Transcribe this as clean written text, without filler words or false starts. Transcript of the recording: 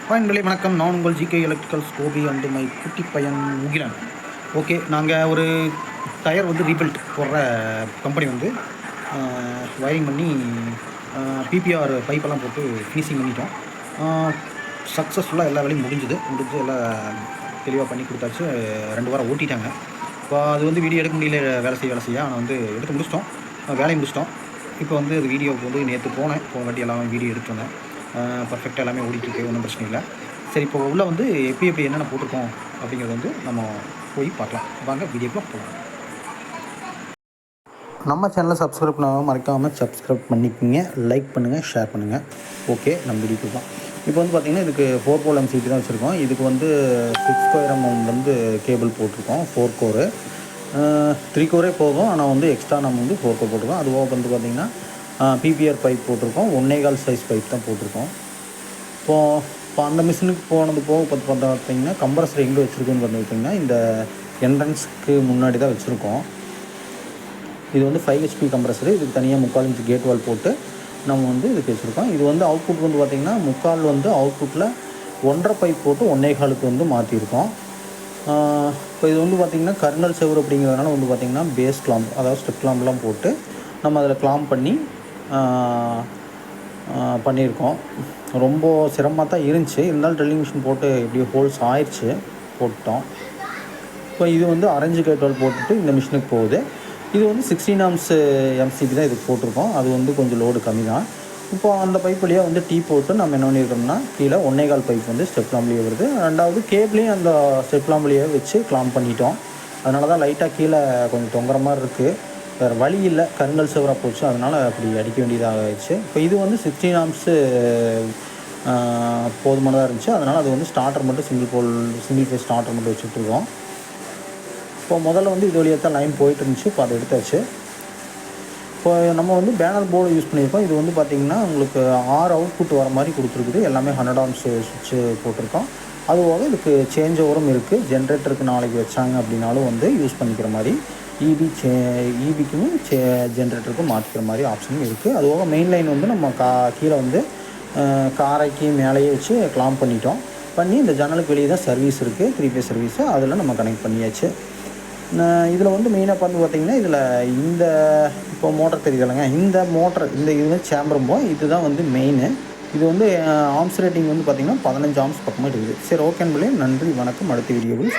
நண்பர்களே வணக்கம். நான் உங்கள் GK electricals Gopi and my குட்டி பையன் முகிலன். ஓகே, நாங்கள் ஒரு டயர் வந்து ரீபில்ட் போடுற கம்பெனி வந்து வயரிங் பண்ணி பிபிஆர் பைப்பெல்லாம் போட்டு ஃபினிஷிங் பண்ணிட்டோம். சக்ஸஸ்ஃபுல்லாக எல்லா வேலையும் முடிஞ்சு எல்லாம் தெளிவாக பண்ணி கொடுத்தாச்சு. 2 வாரம் ஓட்டிட்டாங்க. இப்போ அது வந்து வீடியோ எடுக்க முடியல, வேலை செய்ய ஆனால் வந்து எடுத்து முடிச்சிட்டோம், வேலையை முடிச்சிட்டோம். இப்போ வந்து அது வீடியோவுக்கு வந்து நேற்று போன வாட்டி எல்லாம் வீடியோ எடுத்து வந்தேன். பர்ஃபெக்டாக எல்லாமே ஓடிட்டுருக்கு, ஒன்றும் பிரச்சனை இல்லை. சரி, இப்போ உள்ளே வந்து எப்படி என்னென்ன போட்டிருக்கோம் அப்படிங்கிறது வந்து நம்ம போய் பார்க்கலாம். வாங்க வீடியோக்குள்ள போகலாம். நம்ம சேனலை சப்ஸ்கிரைப் பண்ணாமல் மறக்காமல் சப்ஸ்கிரைப் பண்ணிக்கோங்க, லைக் பண்ணுங்கள், ஷேர் பண்ணுங்கள். ஓகே, நம்ம வீடியோ போகலாம். இப்போ வந்து பார்த்திங்கன்னா இதுக்கு 4 pole MCB தான் வச்சுருக்கோம். இதுக்கு வந்து 6 square mm வந்து கேபிள் போட்டிருக்கோம். 4 core 3 core போதும், ஆனால் வந்து எக்ஸ்ட்ரா நம்ம வந்து 4 core போட்டிருக்கோம். அதுவாக வந்து பார்த்திங்கன்னா பிபிஆர் பைப் போட்டிருக்கோம். 1.25 சைஸ் பைப் தான் போட்டிருக்கோம். இப்போ அந்த மிஷினுக்கு போனது போக பார்த்திங்கன்னா கம்ப்ரஸர் எங்கே வச்சுருக்கோன்னு பார்த்திங்கன்னா இந்த என்ட்ரன்ஸுக்கு முன்னாடி தான் வச்சுருக்கோம். இது வந்து 5 HP கம்ப்ரஸரு. இதுக்கு தனியாக 3/4 inch கேட் வால் போட்டு நம்ம வந்து இதுக்கு வச்சுருக்கோம். இது வந்து அவுட்புட் வந்து பார்த்திங்கன்னா 3/4 வந்து அவுட்புட்டில் 1.5 பைப் போட்டு 1.25 வந்து மாற்றிருக்கோம். இப்போ இது வந்து பார்த்திங்கன்னா கர்னல் செவர் அப்படிங்கிறதுனால வந்து பார்த்திங்கன்னா பேஸ் கிளாம்ப், அதாவது ஸ்டெப் கிளாம்ப்லாம் போட்டு நம்ம அதில் கிளாம்ப் பண்ணி பண்ணியிருக்கோம். ரொம்ப சிரமமாக தான் இருந்துச்சு, இருந்தாலும் ட்ரில்லிங் மிஷின் போட்டு எப்படியோ ஹோல்ஸ் ஆயிடுச்சு, போட்டோம். இப்போ இது வந்து அரேஞ்சு கேட்வால் போட்டுட்டு இந்த மிஷினுக்கு போகுது. இது வந்து 16 amps MCB தான் இதுக்கு போட்டிருக்கோம். அது வந்து கொஞ்சம் லோடு கம்மி தான். இப்போ அந்த பைப் வழியாக வந்து டீ போட்டு நம்ம என்ன பண்ணியிருக்கோம்னா கீழே 1.25 பைப் வந்து ஸ்டெப் லாம்ப்லேயே வருது. 2வது கேப்லேயும் அந்த ஸ்டெப் லாம்ப்லேயே வச்சு கிளாம்ப் பண்ணிட்டோம். அதனால தான் லைட்டாக கீழே கொஞ்சம் தொங்குற மாதிரி இருக்குது. வேறு வழி இல்லை, கருங்கல் செவராக போச்சு, அதனால் அப்படி அடிக்க வேண்டியதாக ஆகிடுச்சு. இப்போ இது வந்து 16 amps போதுமானதாக இருந்துச்சு. அதனால் அது வந்து ஸ்டார்டர் மட்டும் சிங்கிள் ஃபேஸ் ஸ்டார்டர் மட்டும் வச்சுட்ருக்கோம். இப்போ முதல்ல வந்து இது வழியாக தான் லைன் போயிட்டு இருந்துச்சு. இப்போ அதை எடுத்தாச்சு. இப்போ நம்ம வந்து பேனர் போர்டு யூஸ் பண்ணியிருக்கோம். இது வந்து பார்த்திங்கன்னா உங்களுக்கு 6 அவுட்புட் வர மாதிரி கொடுத்துருக்குது. எல்லாமே 100 amps சுவிட்சு போட்டிருக்கோம். அதுபோக இதுக்கு சேஞ்ச் ஓவரும் இருக்குது. ஜென்ரேட்டருக்கு நாளைக்கு வச்சாங்க அப்படின்னாலும் வந்து யூஸ் பண்ணிக்கிற மாதிரி ஈபிக்குமே ஜென்ரேட்டருக்கும் மாற்றிக்கிற மாதிரி ஆப்ஷனும் இருக்குது. அதுபோக மெயின் லைன் வந்து நம்ம கீழே வந்து காரைக்கு மேலேயே வச்சு கிளாம்ப் பண்ணி இந்த ஜன்னலுக்கு வெளியே தான் சர்வீஸ் இருக்குது, 3 phase சர்வீஸு. அதில் நம்ம கனெக்ட் பண்ணியாச்சு. இதில் வந்து மெயினாக பார்த்திங்கன்னா இதில் இந்த இப்போ மோட்டர் தெரியுதுல்லங்க, இந்த மோட்டர் இது வந்து சேம்பரும்போம், இதுதான் வந்து மெயின். இது வந்து ஆம்ஸ் ரேட்டிங் வந்து பார்த்திங்கன்னா 15 amps பக்கமாக இருக்குது. சரி, ஓகே நண்பர்களே, நன்றி, வணக்கம். அடுத்த வீடியோவில்